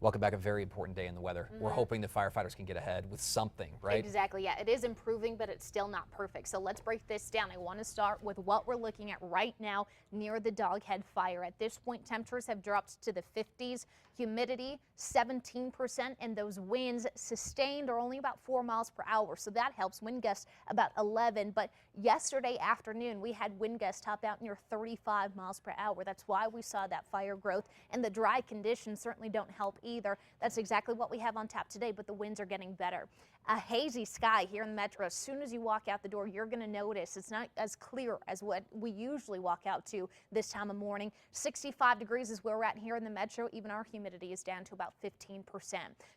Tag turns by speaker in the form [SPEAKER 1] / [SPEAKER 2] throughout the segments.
[SPEAKER 1] Welcome back. A very important day in the weather. We're hoping the firefighters can get ahead with something, right?
[SPEAKER 2] Exactly. Yeah, it is improving, but it's still not perfect. So let's break this down. I want to start with what we're looking at right now near the Doghead fire. At this point, temperatures have dropped to the 50s, humidity 17%, and those winds sustained are only about 4 miles per hour. So that helps. Wind gusts about 11. But yesterday afternoon, we had wind gusts top out near 35 miles per hour. That's why we saw that fire growth, and the dry conditions certainly don't help either. That's exactly what we have on tap today, but the winds are getting better. A hazy sky here in the metro. As soon as you walk out the door, you're going to notice it's not as clear as what we usually walk out to this time of morning. 65 degrees is where we're at here in the metro. Even our humidity is down to about 15%.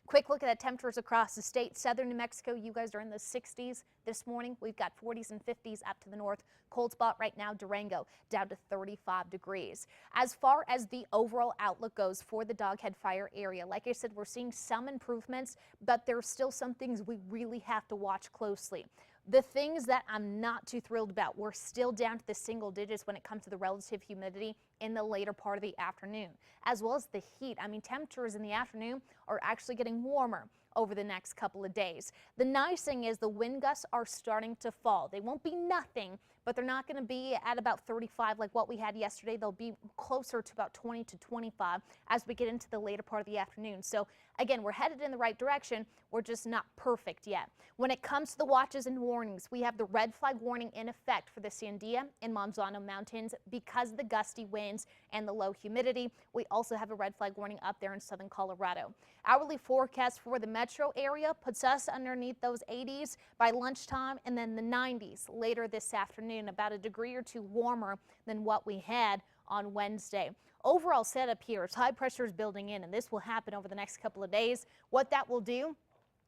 [SPEAKER 2] Quick look at the temperatures across the state. Southern New Mexico, you guys are in the 60s this morning. We've got 40s and 50s up to the north. Cold spot right now, Durango, down to 35 degrees. As far as the overall outlook goes for the Doghead fire area, like I said, we're seeing some improvements, but there's still some things we really have to watch closely. The things that I'm not too thrilled about, we're still down to the single digits when it comes to the relative humidity in the later part of the afternoon, as well as the heat. I mean, temperatures in the afternoon are actually getting warmer over the next couple of days. The nice thing is the wind gusts are starting to fall. They won't be nothing, but they're not going to be at about 35 like what we had yesterday. They'll be closer to about 20 to 25 as we get into the later part of the afternoon. So again, we're headed in the right direction. We're just not perfect yet. When it comes to the watches and warnings, we have the red flag warning in effect for the Sandia and Manzano Mountains because of the gusty winds and the low humidity. We also have a red flag warning up there in southern Colorado. Hourly forecast for the metro area puts us underneath those 80s by lunchtime and then the 90s later this afternoon, about a degree or two warmer than what we had on Wednesday. Overall setup here is high pressure is building in, and this will happen over the next couple of days. What that will do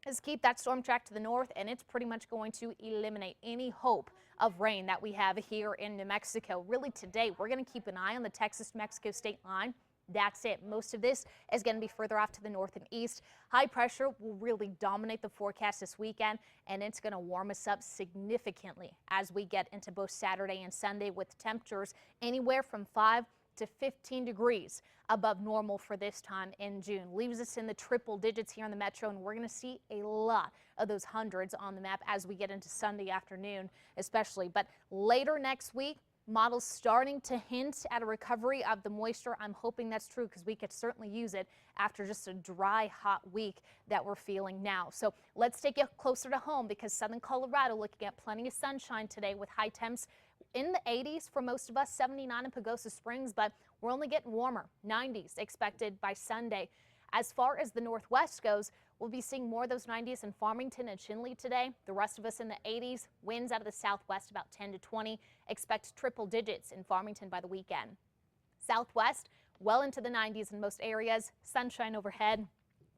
[SPEAKER 2] is keep that storm track to the north, and it's pretty much going to eliminate any hope of rain that we have here in New Mexico. Really today, we're going to keep an eye on the Texas-Mexico state line. That's it. Most of this is going to be further off to the north and east. High pressure will really dominate the forecast this weekend, and it's going to warm us up significantly as we get into both Saturday and Sunday, with temperatures anywhere from 5 to 15 degrees above normal for this time in June. Leaves us in the triple digits here in the metro, and we're going to see a lot of those hundreds on the map as we get into Sunday afternoon especially. But later next week, models starting to hint at a recovery of the moisture. I'm hoping that's true because we could certainly use it after just a dry, hot week that we're feeling now. So let's take it closer to home because southern Colorado looking at plenty of sunshine today with high temps in the 80s for most of us, 79 in Pagosa Springs, but we're only getting warmer. 90s expected by Sunday. As far as the northwest goes, we'll be seeing more of those 90s in Farmington and Chinle today. The rest of us in the 80s. Winds out of the southwest about 10 to 20. Expect triple digits in Farmington by the weekend. Southwest, well into the 90s in most areas. Sunshine overhead.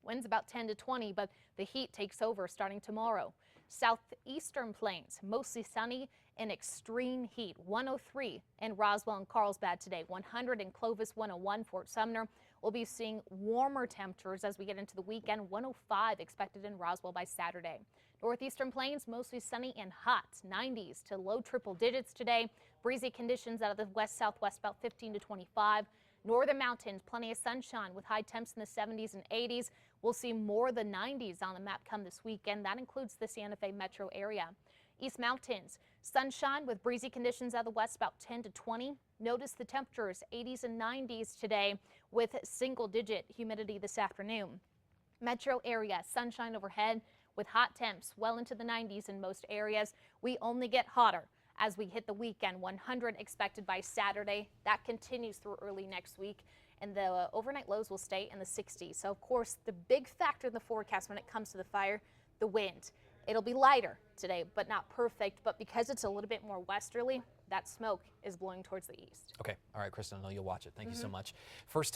[SPEAKER 2] Winds about 10 to 20, but the heat takes over starting tomorrow. Southeastern plains, mostly sunny and extreme heat. 103 in Roswell and Carlsbad today. 100 in Clovis, 101 Fort Sumner. We'll be seeing warmer temperatures as we get into the weekend. 105 expected in Roswell by Saturday. Northeastern plains, mostly sunny and hot. 90s to low triple digits today. Breezy conditions out of the west-southwest, about 15 to 25. Northern mountains, plenty of sunshine with high temps in the 70s and 80s. We'll see more of the 90s on the map come this weekend. That includes the Santa Fe metro area. East mountains, sunshine with breezy conditions out of the west, about 10 to 20. Notice the temperatures 80s and 90s today with single-digit humidity this afternoon. Metro area, sunshine overhead with hot temps well into the 90s in most areas. We only get hotter as we hit the weekend. 100 expected by Saturday. That continues through early next week, and the overnight lows will stay in the 60s. So, of course, the big factor in the forecast when it comes to the fire, the wind. It'll be lighter today, but not perfect. But because it's a little bit more westerly, that smoke is blowing towards the east.
[SPEAKER 1] Okay. All right, Kristen, I know you'll watch it. Thank you so much. First time